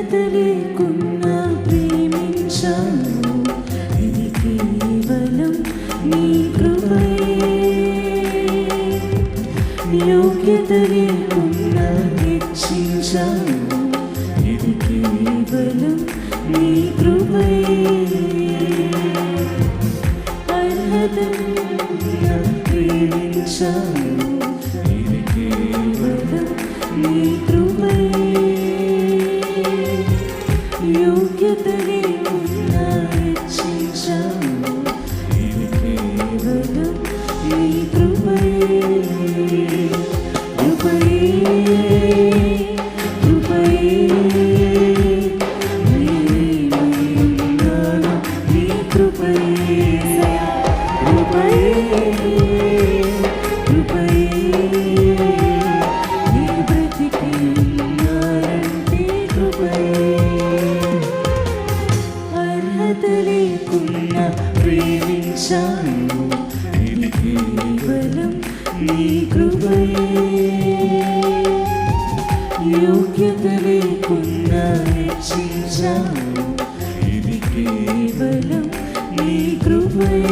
అర్హత లేకున్నా ప్రేమించావు, ఇది కేవలం నీ కృపయే. యోగ్యత లేకున్నా హెచ్చించావు, ఇది కేవలం నీ కృపయే. అర్హత లేకున్నా ప్రేమించావు, ఇది కేవలం నీ కృపయే. యోగ్యత లేకున్నా హెచ్చించావు, ఇది కేవలం నీ కృపయే. అర్హత లేకున్నా ప్రేమించాను, ఇది కేవలం నీ కృపయే. యోగ్యత లేకున్నా హెచ్చించావు, ఇది కేవలం నీ కృపయే.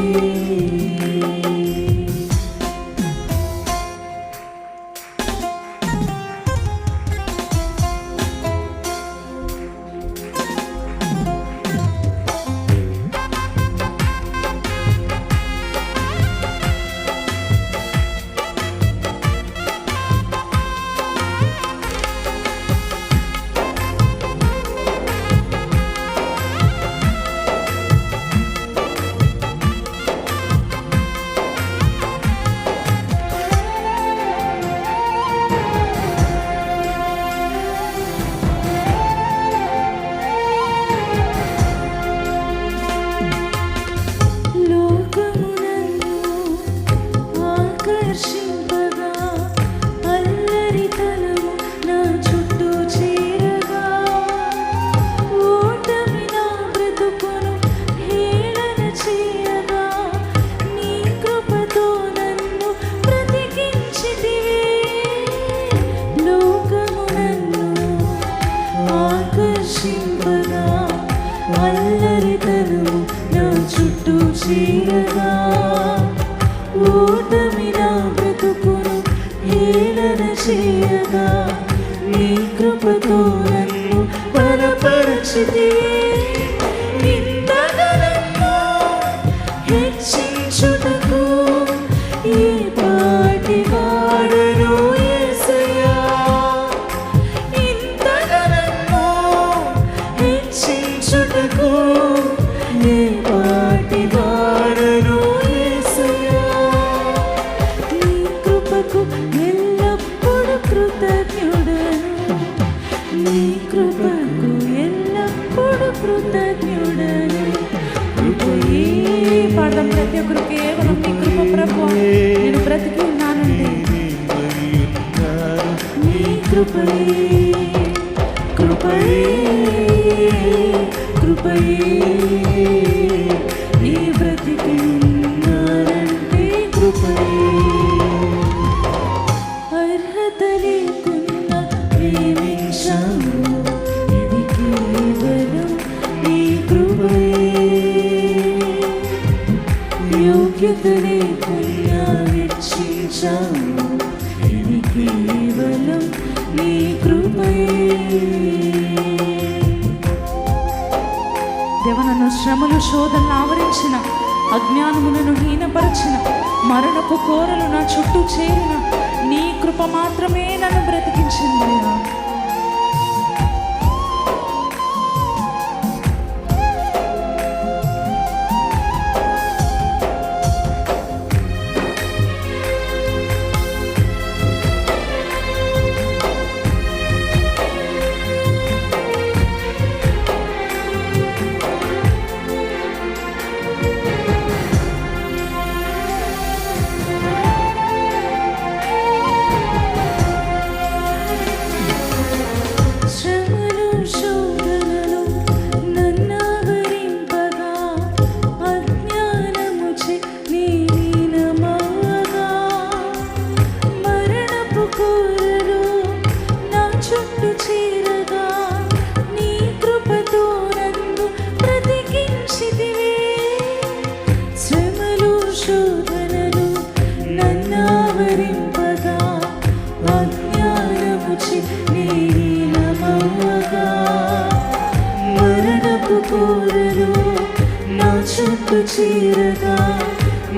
అల్లరితనము నా చుట్టూ చేరగా, ఓటమి నా బ్రతుకును హేళన చేయగా, నీ కృపతో నన్ను బలపరచితివి. ఇంతగా నన్ను హెచ్చించుటకు ఏ పాటి వాడను యేసయ్యా. ఇంతగా నన్ను హెచ్చించుటకు ఏ పాటి వాడను యేసయ్యా. నీ కృపకు ఎల్లప్పుడూ కృతజ్ఞుడను, నీ కృపకు ఎల్లప్పుడూ కృతజ్ఞుడను. కృపయే పాడదాం ప్రతి ఒక్కరు, కేవలం నీ కృప ప్రభువా. నేను బ్రతికి ఉన్నానండి నీ కృపయే. కృపయే కృపయే నీ బ్రతికి ఉన్నానంటే కృపయే. అర్హత లేకున్నా ప్రేమించావు, ఇది కేవలం నీ కృపయే. యోగ్యత లేకున్నా హెచ్చించావు, ఇది కేవలం నీ కృపయే. దేవ, నన్ను శ్రమలు శోధనలు ఆవరించిన, అజ్ఞానములను హీనపరిచిన, మరణపు కోరలు నా చుట్టూ చేరిన, నీ కృప మాత్రమే నన్ను బ్రతికించిందయ్యా. నుంచి నీలమవ్వగా మరణపు కోరలు నా చుట్టూ చీరగా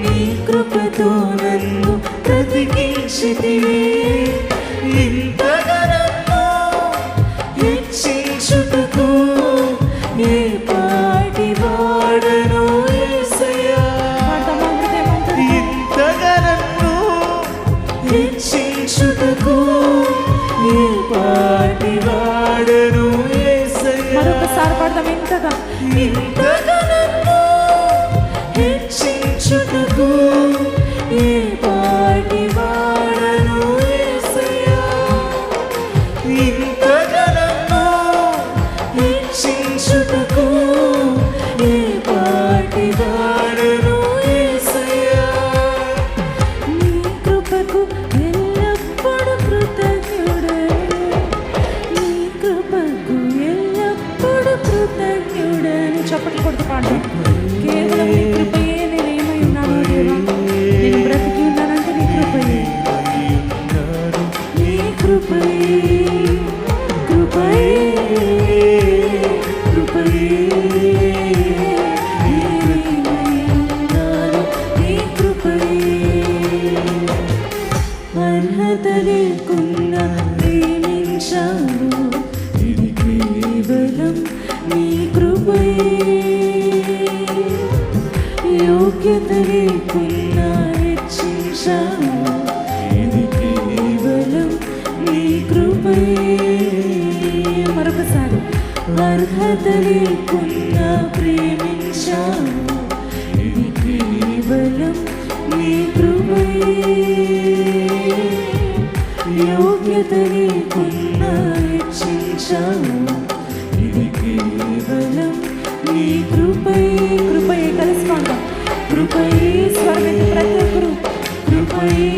నీ కృపతో నన్ను బ్రతికించితివే. ఇంతగా నన్ను హెచ్చించుటకు ఏ పాటి వాడను యేసయ్యా. ఇంతగా నన్ను హెచ్చించుటకు ఏ పాటి వాడను యేసయ్యా. మరొకసారి పాడదాం. ఇంతగా నన్ను హెచ్చించుటకు ఏ పాటి వాడను యేసయ్యా. ఇంతగా నన్ను హెచ్చించుటకు ఏ పాటి వాడను యేసయ్యా. నీ కృపకు ఎల్లప్పుడూ కృతజ్ఞుడను, నీ కృపకు ఎల్లప్పుడూ కృతజ్ఞుడను. చప్పట్లు కొడుతూ పాడదాం. కేవలం నీ కృపయే నేనేమై ఉన్నాను దేవా. నేను బ్రతికి ఉన్నానంటే నీ కృపయే, నీ కృపయే, కృపయే, కృపయే. నేనేమై ఉన్నాను నీ కృపయే. అర్హత లేకున్నా ప్రేమించావు, ఇది కేవలం నీ కృపయే. యోగ్యత లేకున్నా హెచ్చించావు, ఇది కేవలం నీ కృపయే. మరొకసారి. అర్హత లేకున్నా ప్రేమించావు, ఇది కేవలం నీ కృపయే. యోగ్యత లేకున్నా హెచ్చించావు, ఇది కేవలం నీ కృపయే. కృపయే కలుసుకుందాం. కృపయే స్వర్గ ప్రతి ఒక్కరు కృపయే.